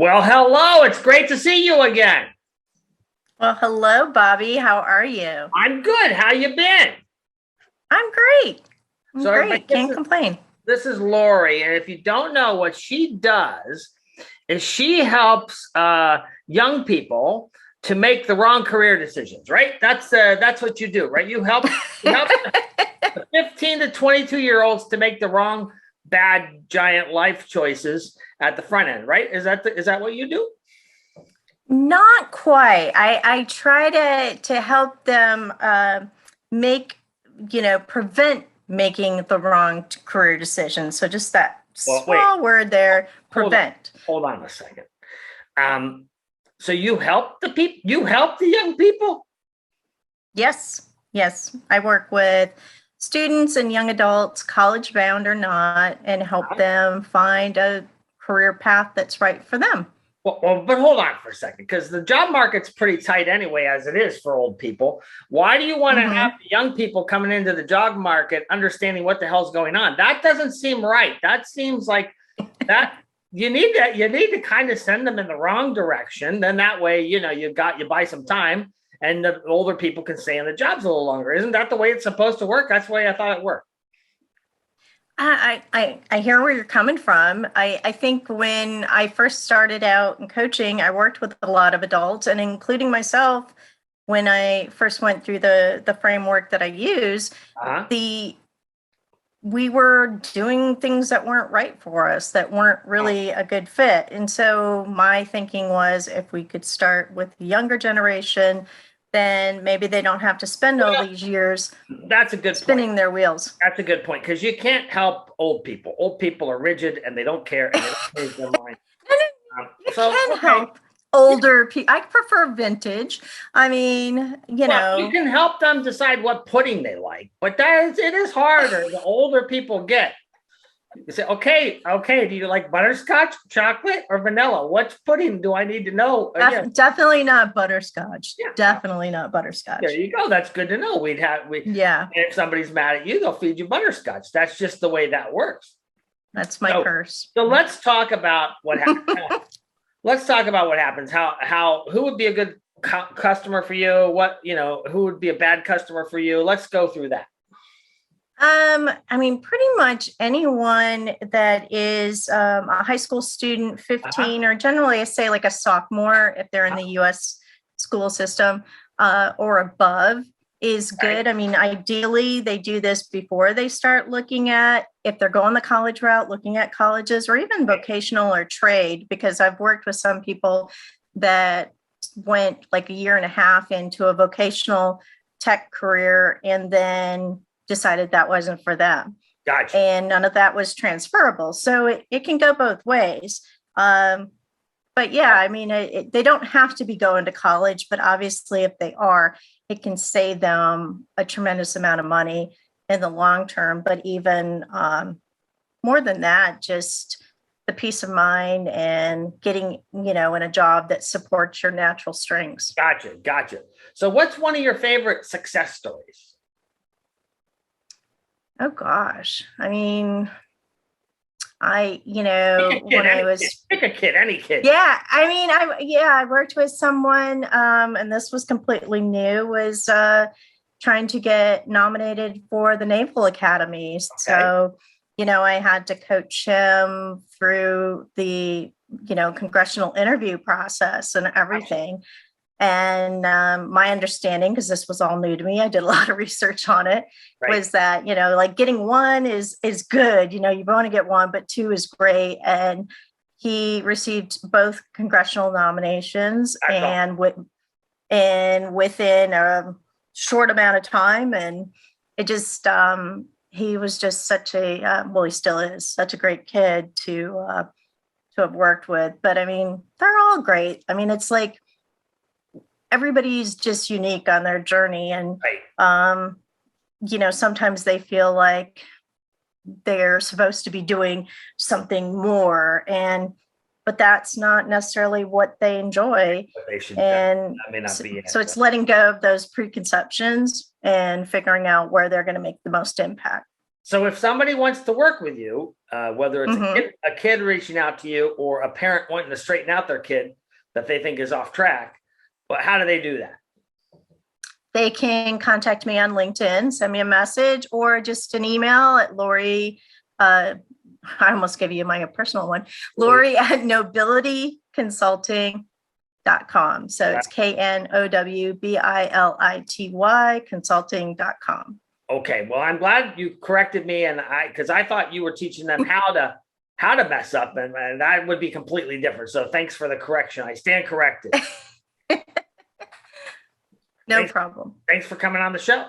Well, hello. It's great to see you again. Well, hello, Bobby. How are you? I'm good. How you been? I'm great. I'm So everybody, great. Can't complain. this is Lori, and if you don't know what she does, is she helps young people to make the wrong career decisions. Right? That's what you do, right? You help the 15 to 22-year-olds to make the wrong bad giant life choices at the front end. Right? Is that what you do? Not quite. I try to help them make, prevent making the wrong career decision. So just that Well, wait. small word there, Hold on. prevent. Hold on a second. Um, so you help the people, you help the young people? Yes, yes. I work with students and young adults, college bound or not, and help them find a career path that's right for them. But hold on for a second, because the job market's pretty tight anyway, as it is for old people. Why do you want to have Mhm. the young people coming into the job market understanding what the hell's going on? That doesn't seem right. That seems like that you need to kind of send them in the wrong direction. Then that way, you buy some time and the older people can stay in the jobs a little longer. Isn't that the way it's supposed to work? That's the way I thought it worked. I hear where you're coming from. I think when I first started out in coaching, I worked with a lot of adults, and including myself, when I first went through the framework that I use, Uh-huh. the we were doing things that weren't right for us, that weren't really a good fit. And so my thinking was if we could start with the younger generation, then maybe they don't have to spend all Well, these years that's a good point. spinning their wheels. That's a good point because you can't help old people. Old people are rigid and they don't care and they don't change their mind. You So can okay, help older people. I prefer vintage. I mean, well, you can help them decide what pudding they like, but it is harder the older people get. You say, okay, do you like butterscotch, chocolate, or vanilla? Which pudding do I need to know? Yeah, definitely not butterscotch. yeah. Definitely not There butterscotch. you go. That's good to know. We Yeah, if somebody's mad at you, they'll feed you butterscotch. That's just the way that works. that's my So, curse. so let's talk about what happens. Let's talk about what happens. How who would be a good customer for you? Who would be a bad customer for you? Let's go through that. I mean, pretty much anyone that is a high school student, Uh-huh. 15, or generally I say like a sophomore if they're in the US school system or above is Right. good. I mean, ideally they do this before they start looking at, if they're going the college route, looking at colleges or even vocational or trade, because I've worked with some people that went like a year and a half into a vocational tech career and then decided that wasn't for them. Gotcha. And none of that was transferable. So it can go both ways. But yeah, I mean, they don't have to be going to college, but obviously, if they are, it can save them a tremendous amount of money in the long term. But even more than that, just the peace of mind and getting, in a job that supports your natural strengths. Gotcha. So, what's one of your favorite success stories? Oh gosh. I mean, Pick a kid, when I any kid. was, Pick a kid, any kid. yeah, I mean, I worked with someone, and this was completely new, was trying to get nominated for the Naval Academy. Okay. So, I had to coach him through the, congressional interview process and Gotcha. everything. And my understanding, because this was all new to me, I did a lot of research on it, Right. was that like getting one is good. You want to get one, but two is great. And he received both congressional nominations, That's all. and within a short amount of time, and it just he was just such a well, he still is such a great kid to have worked with. But I mean, they're all great. I mean, it's like everybody's just unique on their journey, and Right. sometimes they feel like they're supposed to be doing something more, and but that's not necessarily what they enjoy. But they should. That And may not so, be so it. it's letting go of those preconceptions and figuring out where they're going to make the most impact. So if somebody wants to work with you, whether it's Mhm. a kid reaching out to you or a parent wanting to straighten out their kid that they think is off track, well, how do they do that? They can contact me on LinkedIn, send me a message, or just an email at Lori. I almost gave you my personal one, Lori at nobilityconsulting.com. So it's KNOWBILITY consulting.com. Okay, well, I'm glad you corrected me, and because I thought you were teaching them how to mess up, and that would be completely different. So thanks for the correction. I stand corrected. No problem. Thanks for coming on the show.